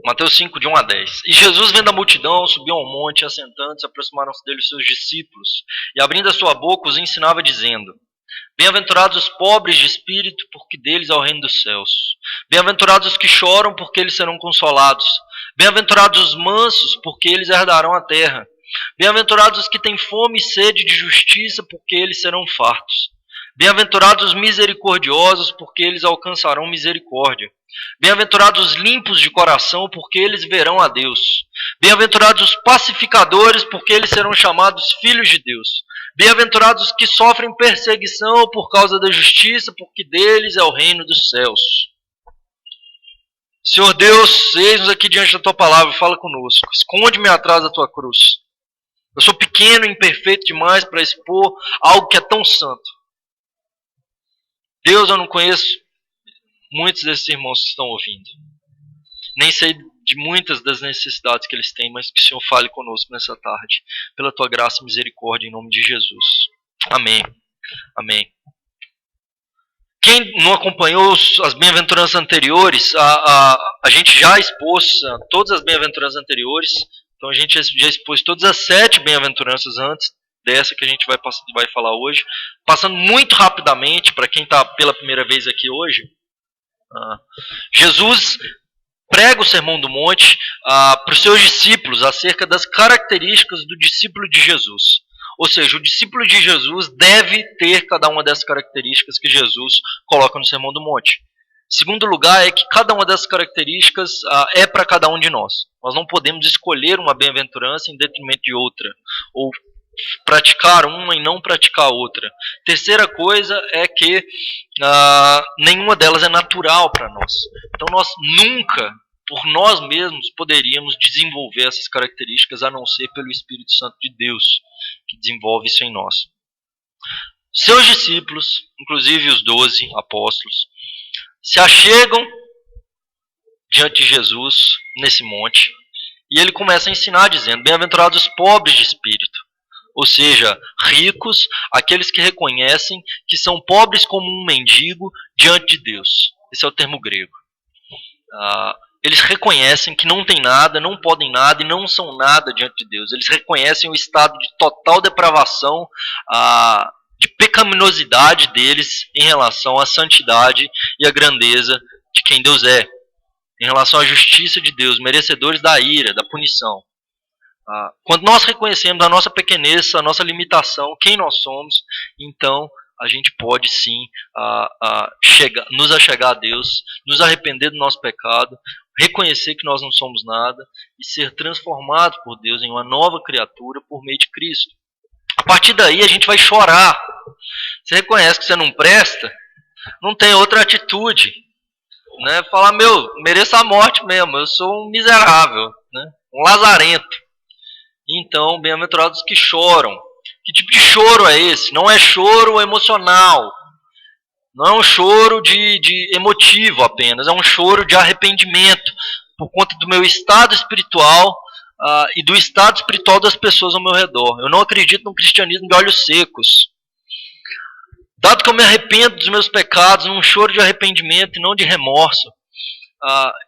Mateus 5, de 1 a 10. E Jesus, vendo a multidão, subiu ao monte, assentando-se, aproximaram-se dele os seus discípulos, e abrindo a sua boca, os ensinava, dizendo: Bem-aventurados os pobres de espírito, porque deles é o reino dos céus. Bem-aventurados os que choram, porque eles serão consolados. Bem-aventurados os mansos, porque eles herdarão a terra. Bem-aventurados os que têm fome e sede de justiça, porque eles serão fartos. Bem-aventurados os misericordiosos, porque eles alcançarão misericórdia. Bem-aventurados os limpos de coração, porque eles verão a Deus. Bem-aventurados os pacificadores, porque eles serão chamados filhos de Deus. Bem-aventurados os que sofrem perseguição por causa da justiça, porque deles é o reino dos céus. Senhor Deus, eis-nos aqui diante da Tua palavra, fala conosco. Esconde-me atrás da Tua cruz. Eu sou pequeno e imperfeito demais para expor algo que é tão santo. Deus, eu não conheço muitos desses irmãos que estão ouvindo. Nem sei de muitas das necessidades que eles têm, mas que o Senhor fale conosco nessa tarde. Pela Tua graça e misericórdia, em nome de Jesus. Amém. Amém. Quem não acompanhou as bem-aventuranças anteriores, a gente já expôs todas as bem-aventuranças anteriores. Então a gente já expôs todas as 7 bem-aventuranças antes dessa que a gente vai falar hoje. Passando muito rapidamente, para quem está pela primeira vez aqui hoje, Jesus prega o Sermão do Monte para os seus discípulos acerca das características do discípulo de Jesus. Ou seja, o discípulo de Jesus deve ter cada uma dessas características que Jesus coloca no Sermão do Monte. Segundo lugar, é que cada uma dessas características é para cada um de nós. Nós não podemos escolher uma bem-aventurança em detrimento de outra, ou praticar uma e não praticar outra. Terceira coisa é que nenhuma delas é natural para nós. Então nós nunca, por nós mesmos, poderíamos desenvolver essas características, a não ser pelo Espírito Santo de Deus, que desenvolve isso em nós. Seus discípulos, inclusive os 12 apóstolos, se achegam diante de Jesus nesse monte, e ele começa a ensinar dizendo: Bem-aventurados os pobres de espírito. Ou seja, ricos, aqueles que reconhecem que são pobres como um mendigo diante de Deus. Esse é o termo grego. Eles reconhecem que não têm nada, não podem nada e não são nada diante de Deus. Eles reconhecem o estado de total depravação, de pecaminosidade deles em relação à santidade e à grandeza de quem Deus é. Em relação à justiça de Deus, merecedores da ira, da punição. Quando nós reconhecemos a nossa pequenez, a nossa limitação, quem nós somos, então a gente pode sim nos achegar a Deus, nos arrepender do nosso pecado, reconhecer que nós não somos nada e ser transformado por Deus em uma nova criatura por meio de Cristo. A partir daí a gente vai chorar. Você reconhece que você não presta, não tem outra atitude, né? Falar: mereço a morte mesmo, eu sou um miserável, né? Um lazarento. Então, bem-aventurados que choram. Que tipo de choro é esse? Não é choro emocional. Não é um choro de emotivo apenas. É um choro de arrependimento por conta do meu estado espiritual e do estado espiritual das pessoas ao meu redor. Eu não acredito num cristianismo de olhos secos. Dado que eu me arrependo dos meus pecados, num choro de arrependimento e não de remorso,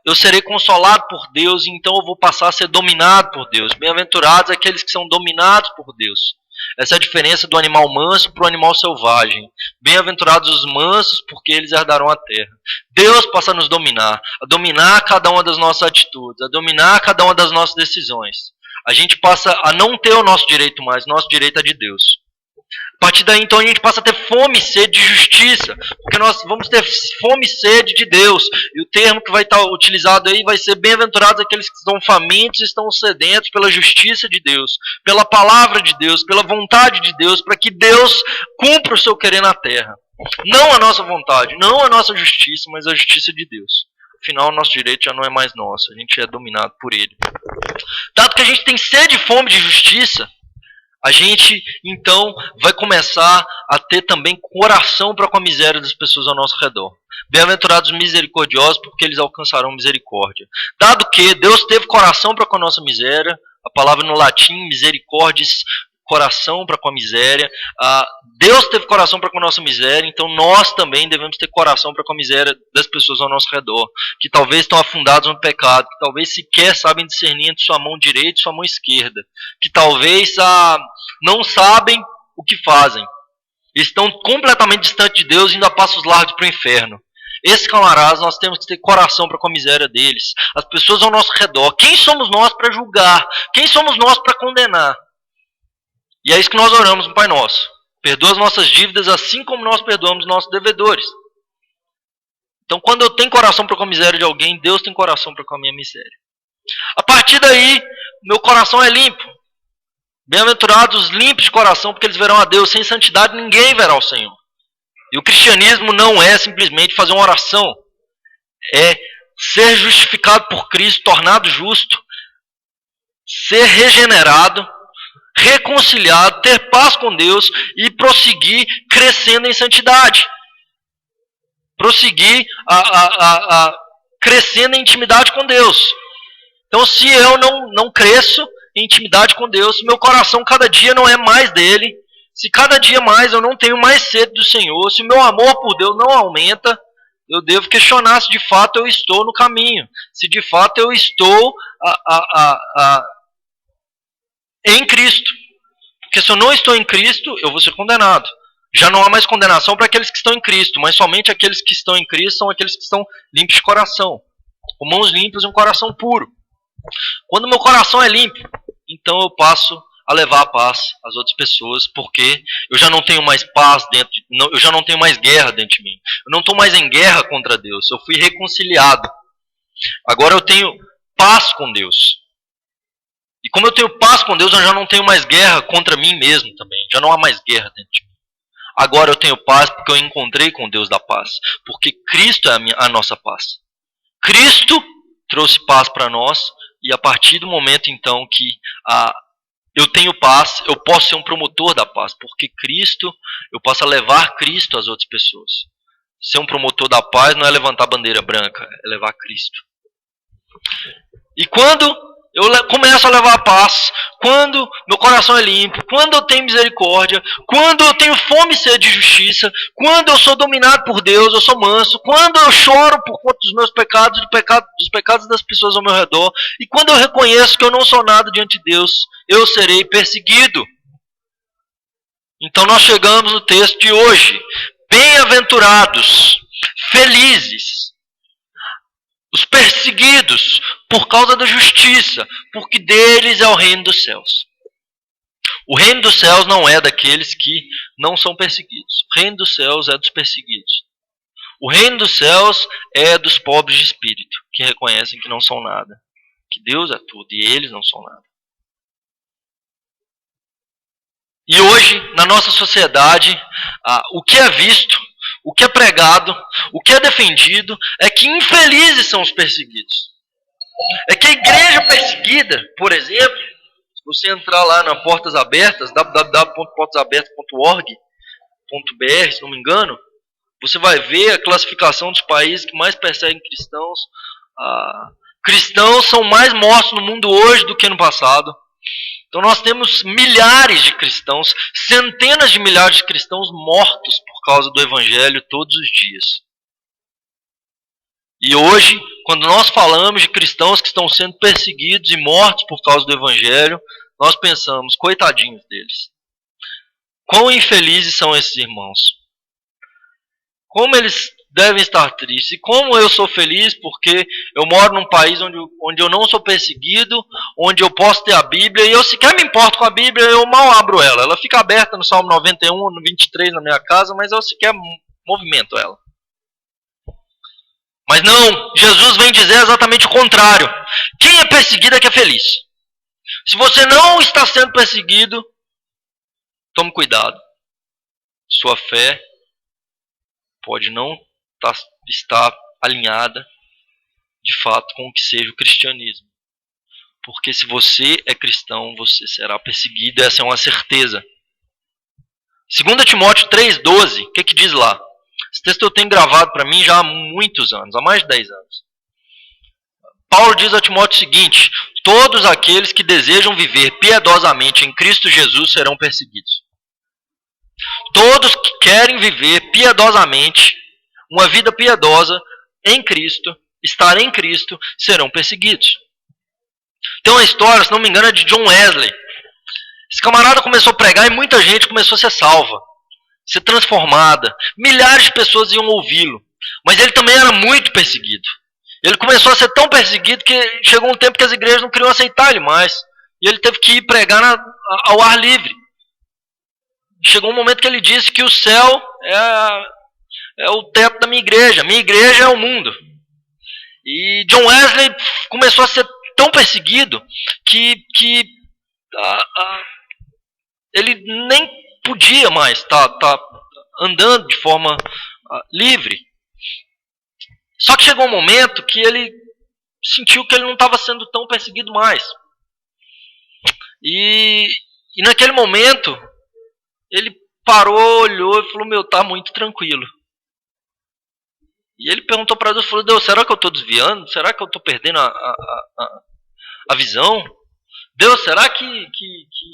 eu serei consolado por Deus e então eu vou passar a ser dominado por Deus. Bem-aventurados aqueles que são dominados por Deus. Essa é a diferença do animal manso para o animal selvagem. Bem-aventurados os mansos, porque eles herdarão a terra. Deus passa a nos dominar, a dominar cada uma das nossas atitudes, a dominar cada uma das nossas decisões. A gente passa a não ter o nosso direito mais, o nosso direito é de Deus. A partir daí, então, a gente passa a ter fome e sede de justiça, porque nós vamos ter fome e sede de Deus. E o termo que vai estar utilizado aí vai ser: bem-aventurados aqueles que estão famintos e estão sedentos pela justiça de Deus, pela palavra de Deus, pela vontade de Deus, para que Deus cumpra o seu querer na terra. Não a nossa vontade, não a nossa justiça, mas a justiça de Deus. Afinal, o nosso direito já não é mais nosso, a gente é dominado por ele. Dado que a gente tem sede e fome de justiça, a gente, então, vai começar a ter também coração para com a miséria das pessoas ao nosso redor. Bem-aventurados misericordiosos, porque eles alcançarão misericórdia. Dado que Deus teve coração para com a nossa miséria, a palavra no latim, misericordis, coração para com a miséria. Deus teve coração para com a nossa miséria, então nós também devemos ter coração para com a miséria das pessoas ao nosso redor, que talvez estão afundados no pecado, que talvez sequer sabem discernir entre sua mão direita e sua mão esquerda, que talvez não sabem o que fazem, estão completamente distantes de Deus, indo a passos largos para o inferno. Esses camaradas, nós temos que ter coração para com a miséria deles. As pessoas ao nosso redor. Quem somos nós para julgar? Quem somos nós para condenar? E é isso que nós oramos no Pai Nosso. Perdoa as nossas dívidas assim como nós perdoamos nossos devedores. Então, quando eu tenho coração para com a miséria de alguém, Deus tem coração para com a minha miséria. A partir daí, meu coração é limpo. Bem-aventurados os limpos de coração, porque eles verão a Deus. Sem santidade, ninguém verá o Senhor. E o cristianismo não é simplesmente fazer uma oração. É ser justificado por Cristo, tornado justo, ser regenerado, reconciliado, ter paz com Deus e prosseguir crescendo em santidade. Prosseguir crescendo em intimidade com Deus. Então, se eu não cresço em intimidade com Deus, se meu coração cada dia não é mais dele, se cada dia mais eu não tenho mais sede do Senhor, se o meu amor por Deus não aumenta, eu devo questionar se de fato eu estou no caminho, se de fato eu estou em Cristo. Porque se eu não estou em Cristo, eu vou ser condenado. Já não há mais condenação para aqueles que estão em Cristo, mas somente aqueles que estão em Cristo são aqueles que estão limpos de coração, com mãos limpas e um coração puro. Quando meu coração é limpo, então eu passo a levar a paz às outras pessoas, porque eu já não tenho mais paz eu já não tenho mais guerra dentro de mim. Eu não estou mais em guerra contra Deus, eu fui reconciliado. Agora eu tenho paz com Deus. E como eu tenho paz com Deus, eu já não tenho mais guerra contra mim mesmo também. Já não há mais guerra dentro de mim. Agora eu tenho paz porque eu encontrei com Deus da paz. Porque Cristo é a nossa paz. Cristo trouxe paz para nós, e a partir do momento então que eu tenho paz, eu posso ser um promotor da paz, porque Cristo, eu posso levar Cristo às outras pessoas. Ser um promotor da paz não é levantar bandeira branca, é levar Cristo. E quando eu começo a levar a paz, quando meu coração é limpo, quando eu tenho misericórdia, quando eu tenho fome e sede de justiça, quando eu sou dominado por Deus, eu sou manso, quando eu choro por conta dos meus pecados, dos pecados das pessoas ao meu redor, e quando eu reconheço que eu não sou nada diante de Deus, eu serei perseguido. Então nós chegamos no texto de hoje. Bem-aventurados, felizes, os perseguidos por causa da justiça, porque deles é o reino dos céus. O reino dos céus não é daqueles que não são perseguidos. O reino dos céus é dos perseguidos. O reino dos céus é dos pobres de espírito, que reconhecem que não são nada, que Deus é tudo e eles não são nada. E hoje, na nossa sociedade, o que é visto, o que é pregado, o que é defendido, é que infelizes são os perseguidos. É que a igreja perseguida, por exemplo, se você entrar lá na Portas Abertas, www.portasabertas.org.br, se não me engano, você vai ver a classificação dos países que mais perseguem cristãos. Cristãos são mais mortos no mundo hoje do que no passado. Então nós temos milhares de cristãos, centenas de milhares de cristãos mortos por causa do Evangelho todos os dias. E hoje, quando nós falamos de cristãos que estão sendo perseguidos e mortos por causa do Evangelho, nós pensamos, coitadinhos deles. Quão infelizes são esses irmãos. Como eles devem estar tristes. E como eu sou feliz porque eu moro num país onde eu não sou perseguido, onde eu posso ter a Bíblia, e eu sequer me importo com a Bíblia, eu mal abro ela. Ela fica aberta no Salmo 91, no 23 na minha casa, mas eu sequer movimento ela. Mas não, Jesus vem dizer exatamente o contrário. Quem é perseguido é que é feliz. Se você não está sendo perseguido, tome cuidado. Sua fé pode não estar alinhada de fato com o que seja o cristianismo. Porque se você é cristão, você será perseguido, essa é uma certeza. 2 Timóteo 3,12, o que diz lá? Esse texto eu tenho gravado para mim já há muitos anos, há mais de 10 anos. Paulo diz a Timóteo o seguinte: Todos aqueles que desejam viver piedosamente em Cristo Jesus serão perseguidos. Todos que querem viver piedosamente, uma vida piedosa em Cristo, estar em Cristo, serão perseguidos. Tem uma história, se não me engano, é de John Wesley. Esse camarada começou a pregar e muita gente começou a ser salva, ser transformada. Milhares de pessoas iam ouvi-lo. Mas ele também era muito perseguido. Ele começou a ser tão perseguido que chegou um tempo que as igrejas não queriam aceitar ele mais. E ele teve que ir pregar ao ar livre. Chegou um momento que ele disse que o céu é o teto da minha igreja. Minha igreja é o mundo. E John Wesley começou a ser tão perseguido que ele nem podia mais estar andando de forma livre. Só que chegou um momento que ele sentiu que ele não estava sendo tão perseguido mais. E naquele momento, ele parou, olhou e falou, tá muito tranquilo. E ele perguntou para Deus, falou, Deus, será que eu estou desviando? Será que eu estou perdendo a visão? Deus, será que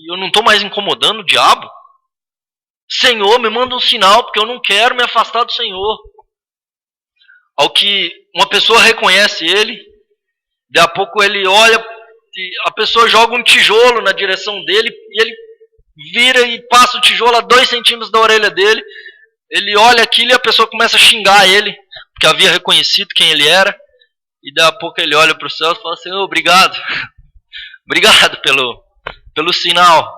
eu não estou mais incomodando o diabo? Senhor, me manda um sinal, porque eu não quero me afastar do Senhor. Ao que uma pessoa reconhece ele, daqui a pouco ele olha, e a pessoa joga um tijolo na direção dele, e ele vira e passa o tijolo a 2 centímetros da orelha dele. Ele olha aquilo e a pessoa começa a xingar ele, porque havia reconhecido quem ele era. E daqui a pouco ele olha para o céu e fala, Senhor, obrigado. Obrigado pelo sinal.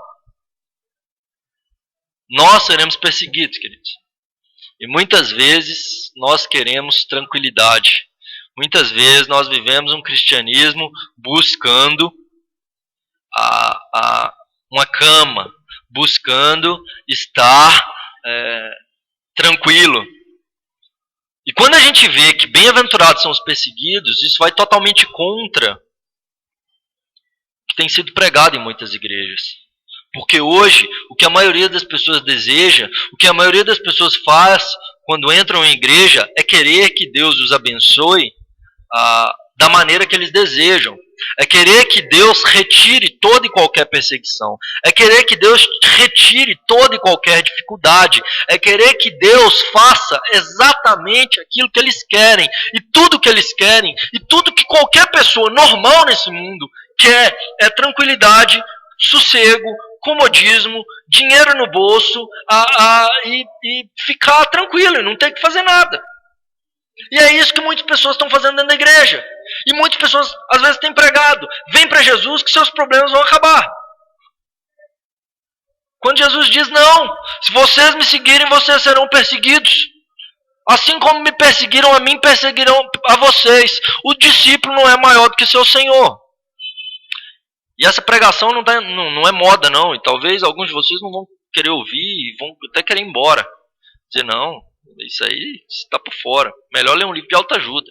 Nós seremos perseguidos, queridos. E muitas vezes nós queremos tranquilidade. Muitas vezes nós vivemos um cristianismo buscando uma cama, buscando estar tranquilo. E quando a gente vê que bem-aventurados são os perseguidos, isso vai totalmente contra o que tem sido pregado em muitas igrejas. Porque hoje, o que a maioria das pessoas deseja, o que a maioria das pessoas faz quando entram em igreja, é querer que Deus os abençoe da maneira que eles desejam. É querer que Deus retire toda e qualquer perseguição. É querer que Deus retire toda e qualquer dificuldade. É querer que Deus faça exatamente aquilo que eles querem. E tudo que eles querem, e tudo que qualquer pessoa normal nesse mundo quer, é tranquilidade, sossego, comodismo, dinheiro no bolso e ficar tranquilo e não ter que fazer nada. E é isso que muitas pessoas estão fazendo dentro da igreja. E muitas pessoas às vezes têm pregado, vem para Jesus que seus problemas vão acabar. Quando Jesus diz, não, se vocês me seguirem, vocês serão perseguidos. Assim como me perseguiram a mim, perseguirão a vocês. O discípulo não é maior do que seu Senhor. E essa pregação não é moda, não. E talvez alguns de vocês não vão querer ouvir e vão até querer ir embora. Dizer, não, isso aí está por fora. Melhor ler um livro de autoajuda.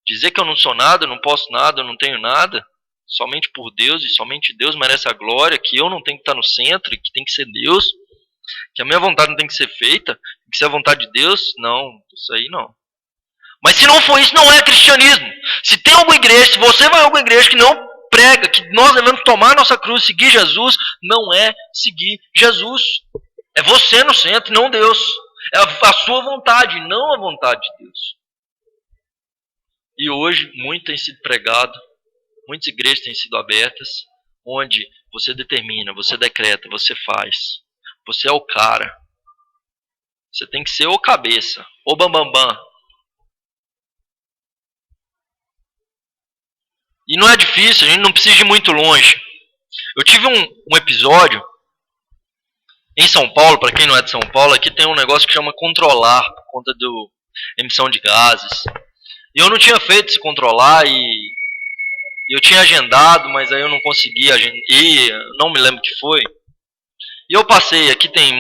Dizer que eu não sou nada, eu não posso nada, eu não tenho nada, somente por Deus, e somente Deus merece a glória, que eu não tenho que estar no centro, e que tem que ser Deus, que a minha vontade não tem que ser feita, tem que ser a vontade de Deus. Não, isso aí não. Mas se não for isso, não é cristianismo. Se tem alguma igreja, se você vai a alguma igreja que não prega que nós devemos tomar a nossa cruz e seguir Jesus, não é seguir Jesus. É você no centro, não Deus. É a sua vontade, não a vontade de Deus. E hoje muito tem sido pregado, muitas igrejas têm sido abertas, onde você determina, você decreta, você faz. Você é o cara. Você tem que ser o cabeça, o bambambam. E não é difícil, a gente não precisa ir muito longe. Eu tive um episódio em São Paulo, para quem não é de São Paulo, aqui tem um negócio que chama controlar, por conta da emissão de gases. E eu não tinha feito esse controlar e eu tinha agendado, mas aí eu não consegui ir, não me lembro o que foi. E eu passei, aqui tem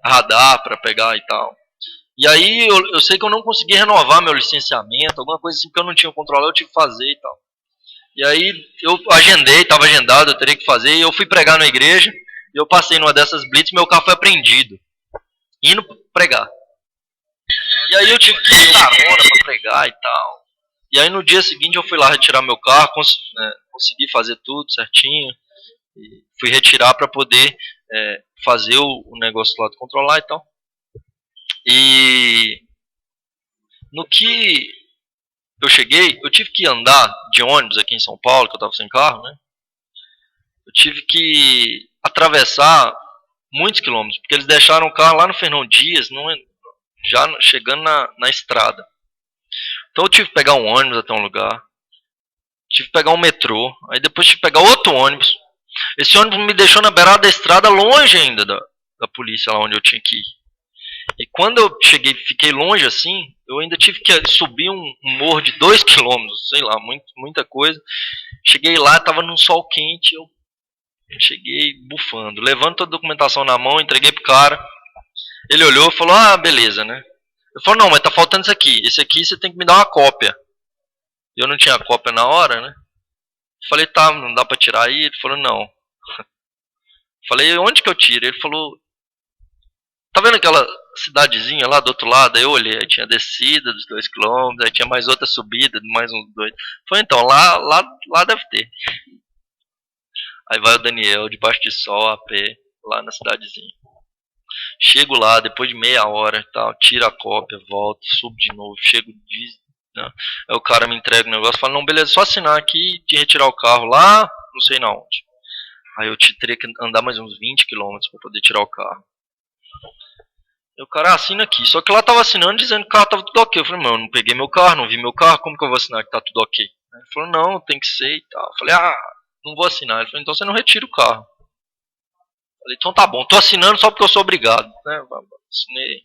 radar para pegar e tal. E aí eu sei que eu não consegui renovar meu licenciamento, alguma coisa assim, porque eu não tinha controlado, eu tive que fazer e tal. E aí eu agendei, estava agendado, eu teria que fazer, e eu fui pregar na igreja, e eu passei numa dessas blitz, meu carro foi apreendido, indo pregar. E aí eu tive que ir carona para pregar e tal. E aí no dia seguinte eu fui lá retirar meu carro, consegui fazer tudo certinho. E fui retirar para poder fazer o negócio lá de controlar e tal. E no que eu cheguei, eu tive que andar de ônibus aqui em São Paulo, que eu estava sem carro, né? Eu tive que atravessar muitos quilômetros, porque eles deixaram o carro lá no Fernão Dias, já chegando na estrada. Então eu tive que pegar um ônibus até um lugar, tive que pegar um metrô, aí depois tive que pegar outro ônibus. Esse ônibus me deixou na beirada da estrada, longe ainda da polícia, lá onde eu tinha que ir. E quando eu cheguei, fiquei longe assim, eu ainda tive que subir um morro de 2 quilômetros, sei lá, muita coisa. Cheguei lá, tava num sol quente, eu cheguei bufando. Levando toda a documentação na mão, entreguei pro cara. Ele olhou e falou, ah, beleza, né? Eu falei, não, mas tá faltando isso aqui. Esse aqui você tem que me dar uma cópia. Eu não tinha cópia na hora, né? Falei, tá, não dá pra tirar aí? Ele falou, não. Falei, onde que eu tiro? Ele falou, tá vendo aquela cidadezinha lá do outro lado? Aí eu olhei, aí tinha descida dos 2 quilômetros, aí tinha mais outra subida de mais uns 2. Falei, então, lá deve ter. Aí vai o Daniel, debaixo de sol, a pé, lá na cidadezinha. Chego lá, depois de meia hora e tal, tiro a cópia, volto, subo de novo, chego de... Né? Aí o cara me entrega o negócio, fala, não, beleza, só assinar aqui e retirar o carro lá, não sei na onde. Aí eu teria que andar mais uns 20 quilômetros para poder tirar o carro. Aí o cara assina aqui, só que lá tava assinando dizendo que o carro tava tudo ok. Eu falei, mano, eu não peguei meu carro, não vi meu carro, como que eu vou assinar que tá tudo ok? Ele falou, não, tem que ser e tal. Eu falei, não vou assinar. Ele falou, então você não retira o carro. Eu falei, então tá bom, tô assinando só porque eu sou obrigado. Né? Assinei.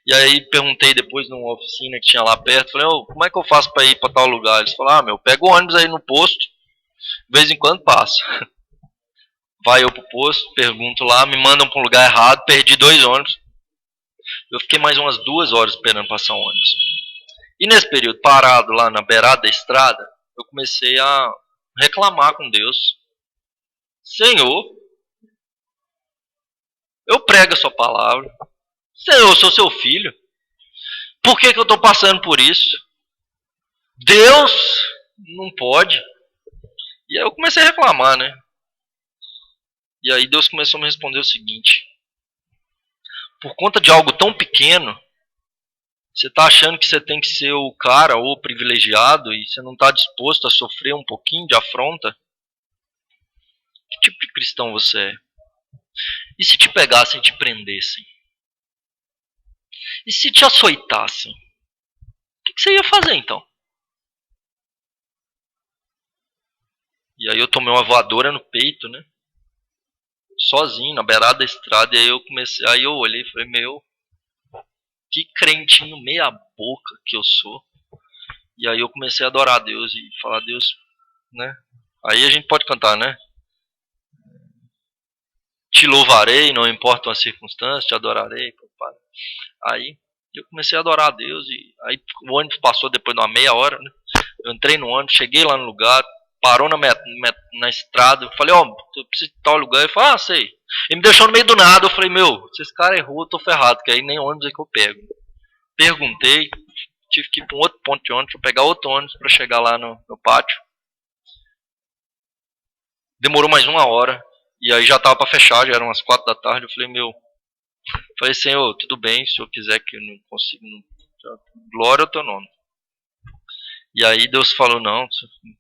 E aí perguntei depois numa oficina que tinha lá perto, falei, como é que eu faço pra ir pra tal lugar? Eles falaram, meu, pega o ônibus aí no posto, de vez em quando passa. Vai eu pro posto, pergunto lá, me mandam pra um lugar errado, perdi 2 ônibus. Eu fiquei mais umas 2 horas esperando passar um ônibus. E nesse período, parado lá na beirada da estrada, eu comecei a reclamar com Deus. Senhor, eu prego a sua palavra. Senhor, eu sou seu filho. Por que eu estou passando por isso? Deus não pode. E aí eu comecei a reclamar, né? E aí Deus começou a me responder o seguinte. Por conta de algo tão pequeno, você está achando que você tem que ser o cara ou o privilegiado e você não está disposto a sofrer um pouquinho de afronta? Que tipo de cristão você é? E se te pegassem e te prendessem? E se te açoitassem? O que você ia fazer então? E aí eu tomei uma voadora no peito, né? Sozinho, na beirada da estrada. E aí aí eu olhei e falei, meu, que crentinho meia boca que eu sou. E aí eu comecei a adorar a Deus e falar, Deus, né? Aí a gente pode cantar, né? Te louvarei, não importam as circunstâncias, te adorarei, papai. Aí eu comecei a adorar a Deus e aí o ônibus passou depois de uma meia hora, né? Eu entrei no ônibus, cheguei lá no lugar, parou na estrada, eu falei, eu preciso de tal lugar. Ele falou, sei. Ele me deixou no meio do nada, eu falei, meu, se esse cara errou, eu tô ferrado, que aí nem ônibus é que eu pego. Perguntei, tive que ir para um outro ponto de ônibus, pra pegar outro ônibus para chegar lá no pátio. Demorou mais 1 hora, e aí já tava para fechar, já eram umas 4 da tarde, eu falei, Senhor, tudo bem, se eu quiser que eu não consigo, glória ao teu nome. E aí Deus falou, não,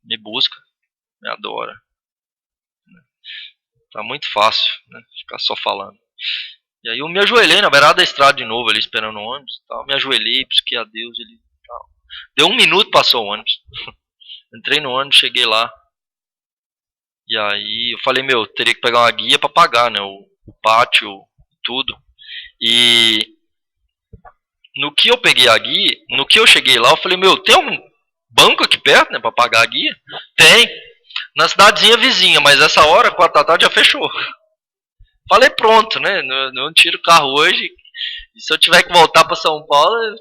me busca, me adora. Tá muito fácil, né, ficar só falando. E aí eu me ajoelhei na beirada da estrada de novo, ali esperando o ônibus, tal. Me ajoelhei, busquei a Deus, ele tal. Deu 1 minuto, passou o ônibus. Entrei no ônibus, cheguei lá. E aí eu falei, meu, teria que pegar uma guia para pagar, né, o pátio, tudo. E no que eu peguei a guia, no que eu cheguei lá, eu falei, meu, tem um banco aqui perto, né, para pagar a guia? Tem. Na cidadezinha vizinha, mas essa hora, 4 da tarde, já fechou. Falei, pronto, né, não tiro o carro hoje. E se eu tiver que voltar para São Paulo, eu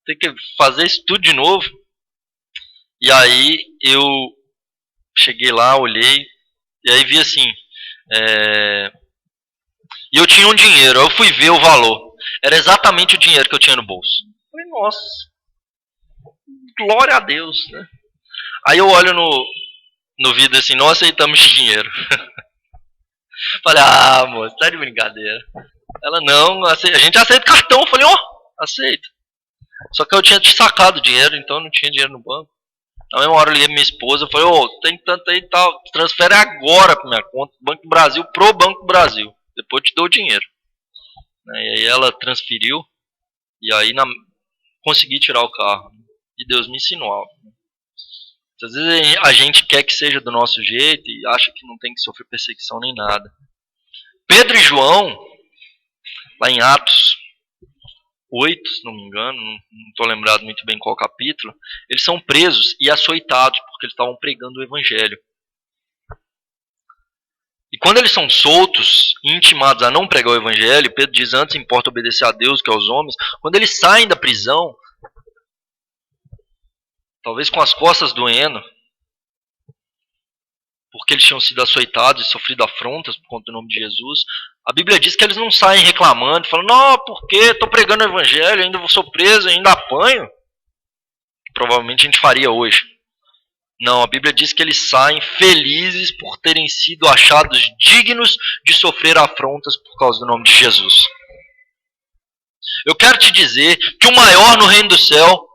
tenho que fazer isso tudo de novo. E aí eu cheguei lá, olhei, e aí vi assim, e eu tinha um dinheiro, eu fui ver o valor. Era exatamente o dinheiro que eu tinha no bolso. Falei, nossa, glória a Deus, né? Aí eu olho no vídeo assim, não aceitamos dinheiro. Falei, moça, tá de brincadeira. Ela, não, a gente aceita cartão. Eu falei, aceito. Só que eu tinha sacado dinheiro, então eu não tinha dinheiro no banco. Na mesma hora eu liguei pra minha esposa, eu falei, tem tanto aí e tal, transfere agora pra minha conta, Banco do Brasil, pro Banco do Brasil. Depois eu te dou o dinheiro. E aí ela transferiu, e aí consegui tirar o carro. E Deus me ensinou algo. Às vezes a gente quer que seja do nosso jeito e acha que não tem que sofrer perseguição nem nada. Pedro e João, lá em Atos 8, se não me engano, não estou lembrado muito bem qual capítulo, eles são presos e açoitados porque eles estavam pregando o evangelho. E quando eles são soltos e intimados a não pregar o evangelho, Pedro diz, antes importa obedecer a Deus que aos homens. Quando eles saem da prisão, talvez com as costas doendo, porque eles tinham sido açoitados e sofrido afrontas por conta do nome de Jesus, a Bíblia diz que eles não saem reclamando, falando, não, porque estou pregando o evangelho, ainda sou preso, ainda apanho. Provavelmente a gente faria hoje. Não, a Bíblia diz que eles saem felizes por terem sido achados dignos de sofrer afrontas por causa do nome de Jesus. Eu quero te dizer que o maior no reino do céu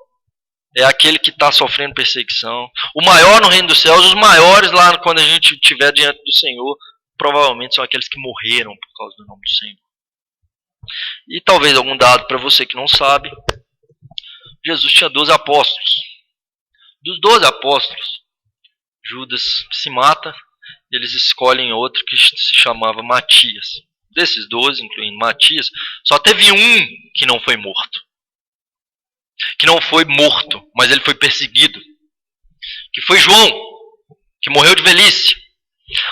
é aquele que está sofrendo perseguição. O maior no reino dos céus, os maiores lá quando a gente estiver diante do Senhor, provavelmente são aqueles que morreram por causa do nome do Senhor. E talvez algum dado para você que não sabe, Jesus tinha 12 apóstolos. Dos 12 apóstolos, Judas se mata, eles escolhem outro que se chamava Matias. Desses 12, incluindo Matias, só teve um que não foi morto. Que não foi morto, mas ele foi perseguido. Que foi João, que morreu de velhice.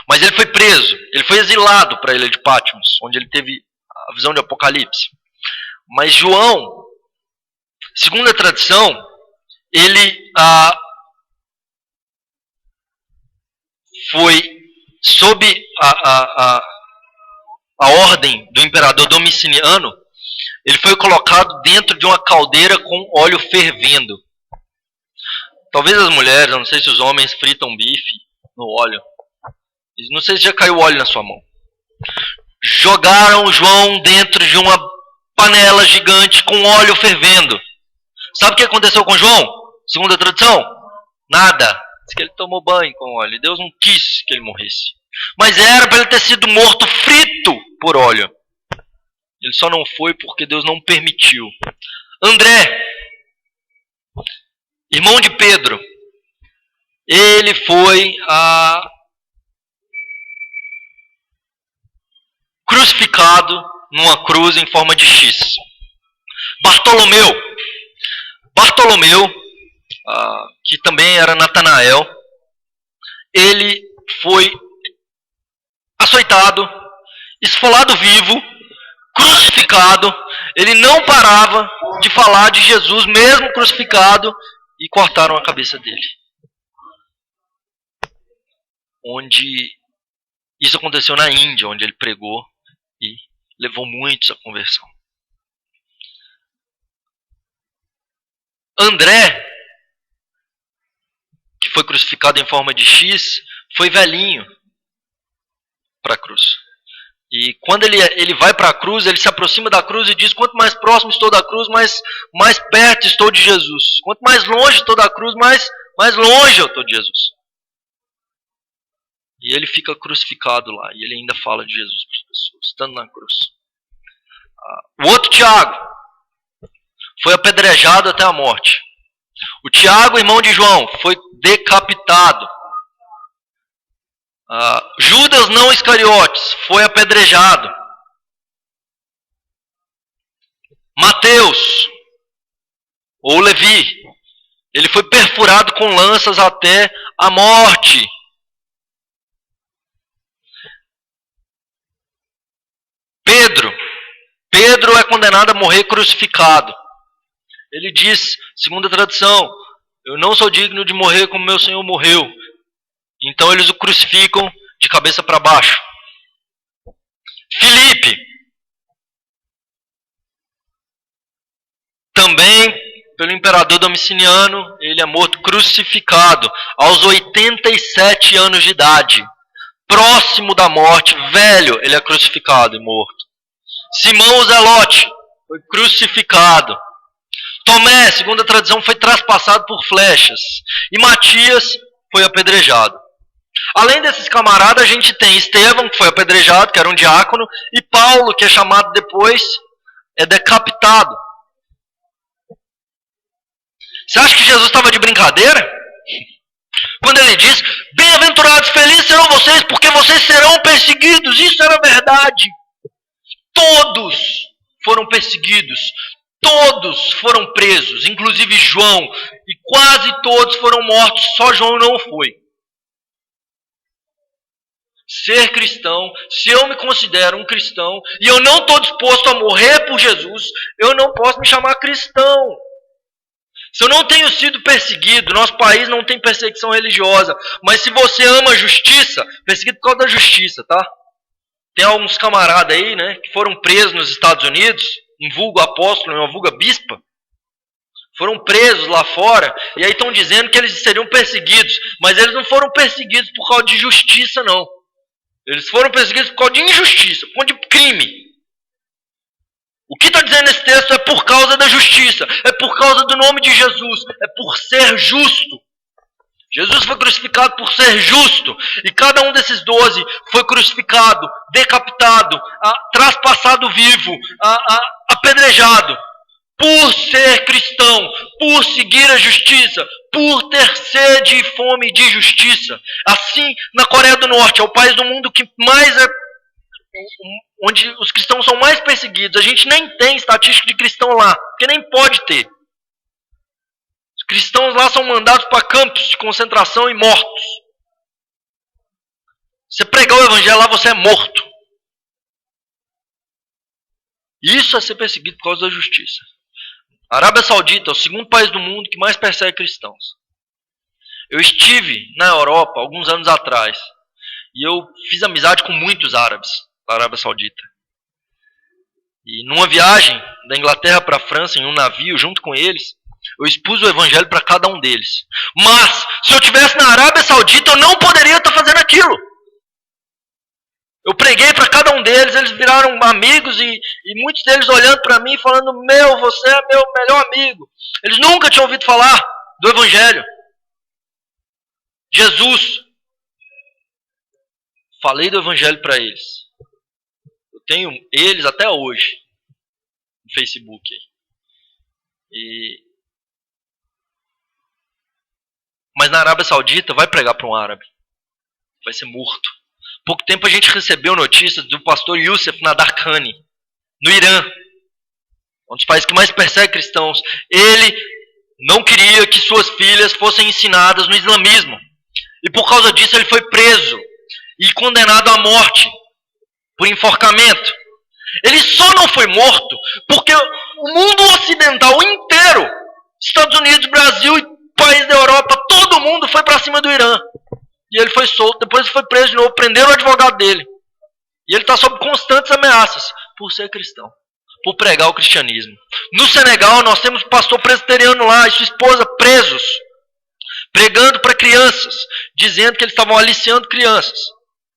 Mas ele foi preso, ele foi exilado para a ilha de Patmos, onde ele teve a visão de Apocalipse. Mas João, segundo a tradição, ele foi sob a ordem do imperador Domiciano, ele foi colocado dentro de uma caldeira com óleo fervendo. Talvez as mulheres, eu não sei se os homens fritam bife no óleo. Não sei se já caiu óleo na sua mão. Jogaram João dentro de uma panela gigante com óleo fervendo. Sabe o que aconteceu com João? Segundo a tradição? Nada. Diz que ele tomou banho com óleo. Deus não quis que ele morresse. Mas era para ele ter sido morto frito por óleo. Ele só não foi porque Deus não permitiu. André, irmão de Pedro, ele foi crucificado numa cruz em forma de X. Bartolomeu, que também era Natanael, ele foi açoitado, esfolado vivo, crucificado. Ele não parava de falar de Jesus, mesmo crucificado, e cortaram a cabeça dele. Onde isso aconteceu na Índia, onde ele pregou e levou muitos à conversão. André, que foi crucificado em forma de X, foi velhinho para a cruz. E quando ele vai para a cruz, ele se aproxima da cruz e diz, quanto mais próximo estou da cruz, mais perto estou de Jesus. Quanto mais longe estou da cruz, mais longe eu estou de Jesus. E ele fica crucificado lá, e ele ainda fala de Jesus para as pessoas, estando na cruz. O outro Tiago foi apedrejado até a morte. O Tiago, irmão de João, foi decapitado. Judas não Iscariotes foi apedrejado. Mateus, ou Levi, ele foi perfurado com lanças até a morte. Pedro é condenado a morrer crucificado. Ele diz, segundo a tradição, eu não sou digno de morrer como meu Senhor morreu. Então eles o crucificam de cabeça para baixo. Filipe, também pelo imperador Domiciano, ele é morto crucificado aos 87 anos de idade. Próximo da morte, velho, ele é crucificado e morto. Simão o Zelote foi crucificado. Tomé, segundo a tradição, foi traspassado por flechas. E Matias foi apedrejado. Além desses camaradas, a gente tem Estevão, que foi apedrejado, que era um diácono, e Paulo, que é chamado depois, é decapitado. Você acha que Jesus estava de brincadeira? Quando ele diz, bem-aventurados, felizes serão vocês, porque vocês serão perseguidos. Isso era verdade. Todos foram perseguidos. Todos foram presos, inclusive João. E quase todos foram mortos, só João não foi. Ser cristão, se eu me considero um cristão, e eu não estou disposto a morrer por Jesus, eu não posso me chamar cristão. Se eu não tenho sido perseguido, nosso país não tem perseguição religiosa, mas se você ama a justiça, perseguido por causa da justiça, tá? Tem alguns camaradas aí, né, que foram presos nos Estados Unidos, em vulgo apóstolo, em uma vulga bispa, foram presos lá fora, e aí estão dizendo que eles seriam perseguidos, mas eles não foram perseguidos por causa de justiça, não. Eles foram perseguidos por causa de injustiça, por causa de crime. O que está dizendo nesse texto é por causa da justiça, é por causa do nome de Jesus, é por ser justo. Jesus foi crucificado por ser justo, e cada um desses 12 foi crucificado, decapitado, traspassado vivo, apedrejado, por ser cristão, por seguir a justiça, por ter sede e fome de justiça. Assim, na Coreia do Norte, é o país do mundo que mais onde os cristãos são mais perseguidos. A gente nem tem estatística de cristão lá, porque nem pode ter. Os cristãos lá são mandados para campos de concentração e mortos. Você pregar o evangelho lá, você é morto. Isso é ser perseguido por causa da justiça. A Arábia Saudita é o segundo país do mundo que mais persegue cristãos. Eu estive na Europa alguns anos atrás e eu fiz amizade com muitos árabes da Arábia Saudita. E numa viagem da Inglaterra para a França, em um navio, junto com eles, eu expus o evangelho para cada um deles. Mas, se eu estivesse na Arábia Saudita, eu não poderia estar fazendo aquilo. Eu preguei para cada um deles, eles viraram amigos e muitos deles olhando para mim e falando, você é meu melhor amigo. Eles nunca tinham ouvido falar do evangelho. Jesus. Falei do evangelho para eles. Eu tenho eles até hoje no Facebook. Mas na Arábia Saudita, vai pregar para um árabe. Vai ser morto. Pouco tempo a gente recebeu notícias do pastor Youssef Nadarkhani, no Irã, um dos países que mais persegue cristãos. Ele não queria que suas filhas fossem ensinadas no islamismo. E por causa disso ele foi preso e condenado à morte por enforcamento. Ele só não foi morto porque o mundo ocidental inteiro, Estados Unidos, Brasil e países da Europa, todo mundo foi para cima do Irã. E ele foi solto, depois ele foi preso de novo, prenderam o advogado dele. E ele está sob constantes ameaças por ser cristão, por pregar o cristianismo. No Senegal, nós temos um pastor presbiteriano lá e sua esposa presos, pregando para crianças, dizendo que eles estavam aliciando crianças,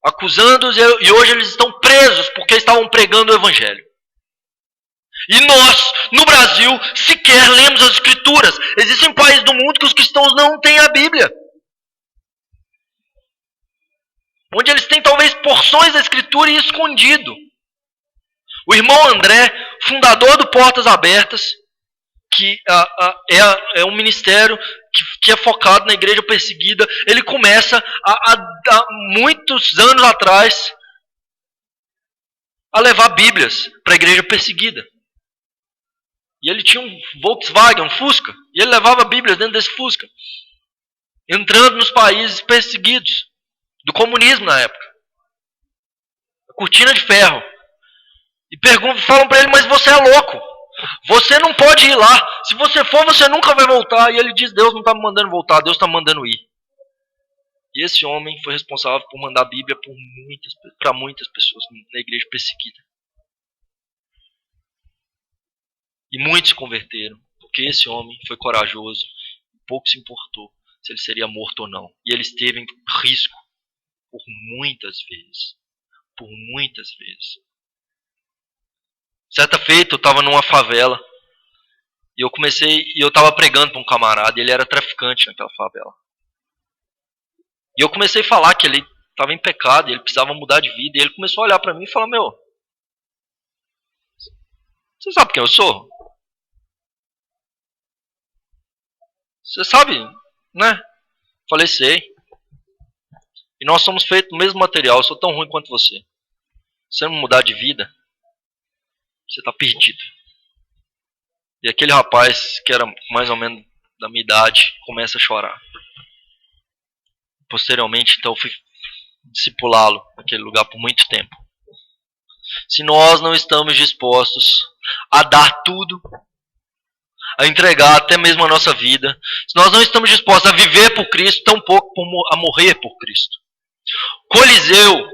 acusando-os, e hoje eles estão presos porque estavam pregando o evangelho. E nós, no Brasil, sequer lemos as escrituras. Existem países do mundo que os cristãos não têm a Bíblia, onde eles têm talvez porções da escritura e escondido. O irmão André, fundador do Portas Abertas, que é um ministério que é focado na igreja perseguida, ele começa há muitos anos atrás a levar Bíblias para a igreja perseguida. E ele tinha um Volkswagen, um Fusca, e ele levava Bíblias dentro desse Fusca, entrando nos países perseguidos do comunismo na época. A cortina de ferro. E falam para ele, mas você é louco. Você não pode ir lá. Se você for, você nunca vai voltar. E ele diz, Deus não está me mandando voltar, Deus está me mandando ir. E esse homem foi responsável por mandar a Bíblia para muitas pessoas na igreja perseguida. E muitos se converteram, porque porque esse homem foi corajoso, pouco se importou se ele seria morto ou não. E ele esteve em risco por muitas vezes. Por muitas vezes. Certa feita, eu estava numa favela e eu estava pregando para um camarada e ele era traficante naquela favela. E eu comecei a falar que ele estava em pecado e ele precisava mudar de vida. E ele começou a olhar para mim e falar: meu, você sabe quem eu sou? Você sabe, né? Falei: sei. E nós somos feitos do mesmo material, eu sou tão ruim quanto você. Se você não mudar de vida, você está perdido. E aquele rapaz, que era mais ou menos da minha idade, começa a chorar. Posteriormente, então, eu fui discipulá-lo naquele lugar por muito tempo. Se nós não estamos dispostos a dar tudo, a entregar até mesmo a nossa vida, se nós não estamos dispostos a viver por Cristo, tampouco a morrer por Cristo. Coliseu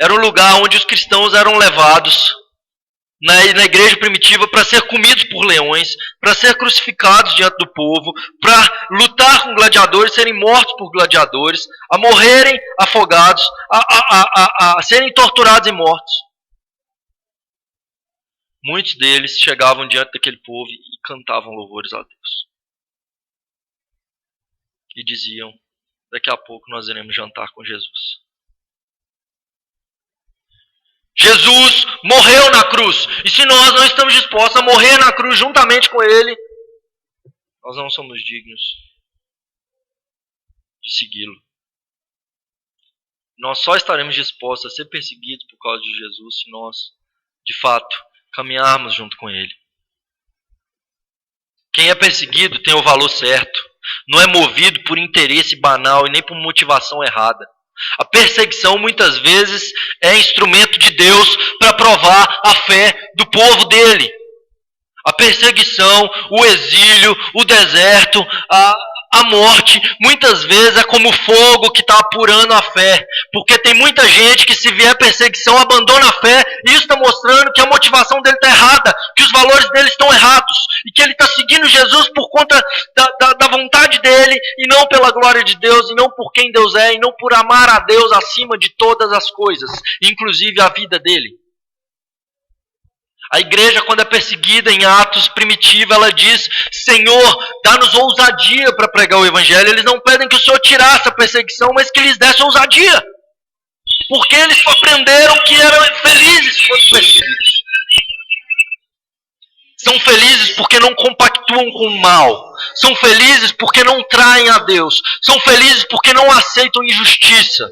era um lugar onde os cristãos eram levados na igreja primitiva para ser comidos por leões, para ser crucificados diante do povo, para lutar com gladiadores, serem mortos por gladiadores, a morrerem afogados, a serem torturados e mortos. Muitos deles chegavam diante daquele povo e cantavam louvores a Deus. E diziam: daqui a pouco nós iremos jantar com Jesus. Jesus morreu na cruz. E se nós não estamos dispostos a morrer na cruz juntamente com Ele, nós não somos dignos de segui-lo. Nós só estaremos dispostos a ser perseguidos por causa de Jesus se nós, de fato, caminharmos junto com Ele. Quem é perseguido tem o valor certo. Não é movido por interesse banal e nem por motivação errada. A perseguição muitas vezes é instrumento de Deus para provar a fé do povo dele. A perseguição, o exílio, o deserto, a morte, muitas vezes é como fogo que está apurando a fé. Porque tem muita gente que, se vier perseguição, abandona a fé. E isso está mostrando que a motivação dele está errada, que os valores dele estão errados. E que ele está seguindo Jesus por conta da vontade dele, e não pela glória de Deus, e não por quem Deus é, e não por amar a Deus acima de todas as coisas, inclusive a vida dele. A igreja, quando é perseguida em Atos primitiva, ela diz: Senhor, dá-nos ousadia para pregar o evangelho. Eles não pedem que o Senhor tirasse a perseguição, mas que lhes desse ousadia. Porque eles aprenderam que eram felizes se fossem perseguidos. São felizes porque não compactuam com o mal. São felizes porque não traem a Deus. São felizes porque não aceitam injustiça.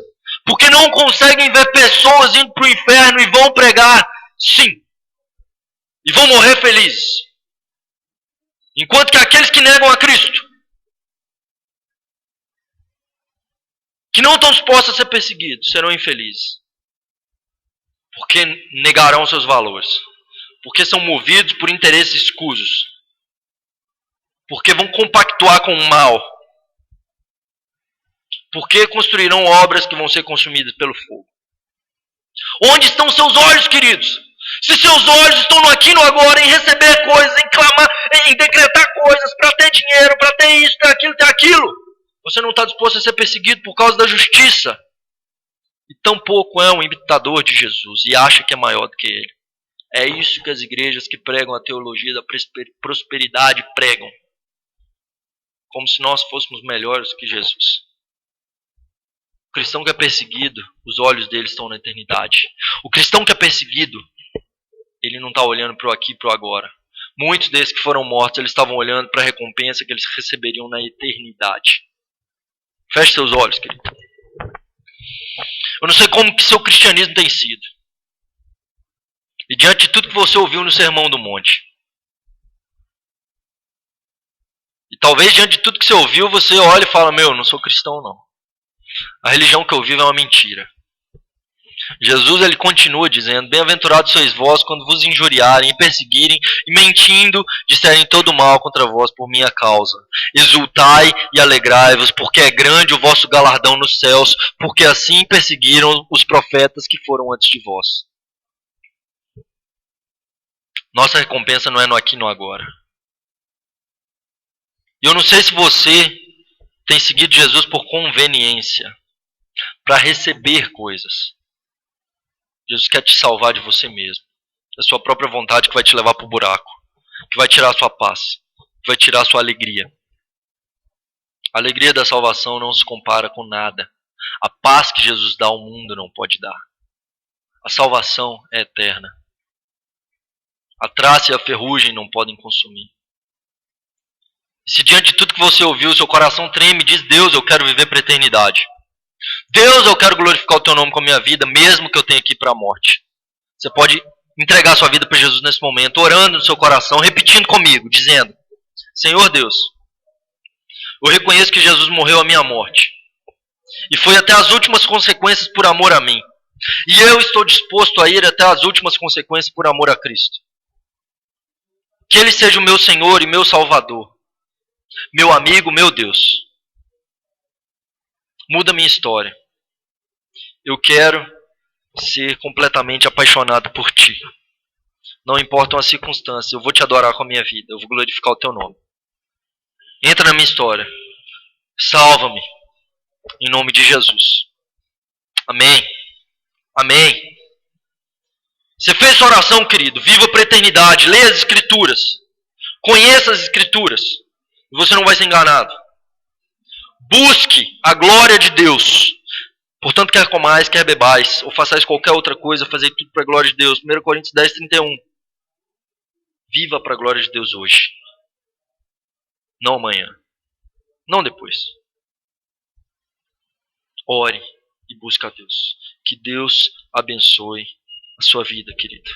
Porque não conseguem ver pessoas indo para o inferno e vão pregar sim. E vão morrer felizes. Enquanto que aqueles que negam a Cristo, que não estão dispostos a ser perseguidos, serão infelizes. Porque negarão seus valores. Porque são movidos por interesses escusos. Porque vão compactuar com o mal. Porque construirão obras que vão ser consumidas pelo fogo. Onde estão seus olhos, queridos? Se seus olhos estão no aqui e no agora, em receber coisas, em clamar, em decretar coisas, para ter dinheiro, para ter isso, ter aquilo, você não está disposto a ser perseguido por causa da justiça. E tampouco é um imitador de Jesus e acha que é maior do que ele. É isso que as igrejas que pregam a teologia da prosperidade pregam. Como se nós fôssemos melhores que Jesus. O cristão que é perseguido, os olhos dele estão na eternidade. O cristão que é perseguido, ele não está olhando para o aqui e para o agora. Muitos desses que foram mortos, eles estavam olhando para a recompensa que eles receberiam na eternidade. Feche seus olhos, querido. Eu não sei como que seu cristianismo tem sido. E diante de tudo que você ouviu no Sermão do Monte. E talvez diante de tudo que você ouviu, você olha e fala: meu, não sou cristão não. A religião que eu vivo é uma mentira. Jesus, ele continua dizendo: bem-aventurados sois vós quando vos injuriarem e perseguirem e mentindo disserem todo mal contra vós por minha causa. Exultai e alegrai-vos, porque é grande o vosso galardão nos céus, porque assim perseguiram os profetas que foram antes de vós. Nossa recompensa não é no aqui e no agora. E eu não sei se você tem seguido Jesus por conveniência, para receber coisas. Jesus quer te salvar de você mesmo, da sua própria vontade, que vai te levar para o buraco, que vai tirar a sua paz, que vai tirar a sua alegria. A alegria da salvação não se compara com nada. A paz que Jesus dá ao mundo não pode dar. A salvação é eterna. A traça e a ferrugem não podem consumir. Se diante de tudo que você ouviu, seu coração treme e diz: Deus, eu quero viver para a eternidade. Deus, eu quero glorificar o teu nome com a minha vida, mesmo que eu tenha que ir para a morte. Você pode entregar sua vida para Jesus nesse momento, orando no seu coração, repetindo comigo, dizendo: Senhor Deus, eu reconheço que Jesus morreu a minha morte. E foi até as últimas consequências por amor a mim. E eu estou disposto a ir até as últimas consequências por amor a Cristo. Que Ele seja o meu Senhor e meu Salvador. Meu amigo, meu Deus. Muda minha história. Eu quero ser completamente apaixonado por Ti. Não importam as circunstâncias, eu vou Te adorar com a minha vida. Eu vou glorificar o Teu nome. Entra na minha história. Salva-me. Em nome de Jesus. Amém. Amém. Você fez sua oração, querido. Viva para a eternidade. Leia as Escrituras. Conheça as Escrituras. E você não vai ser enganado. Busque a glória de Deus. Portanto, quer comais, quer bebais, ou façais qualquer outra coisa, fazei tudo para a glória de Deus. 1 Coríntios 10, 31. Viva para a glória de Deus hoje. Não amanhã. Não depois. Ore e busque a Deus. Que Deus abençoe a sua vida, querido.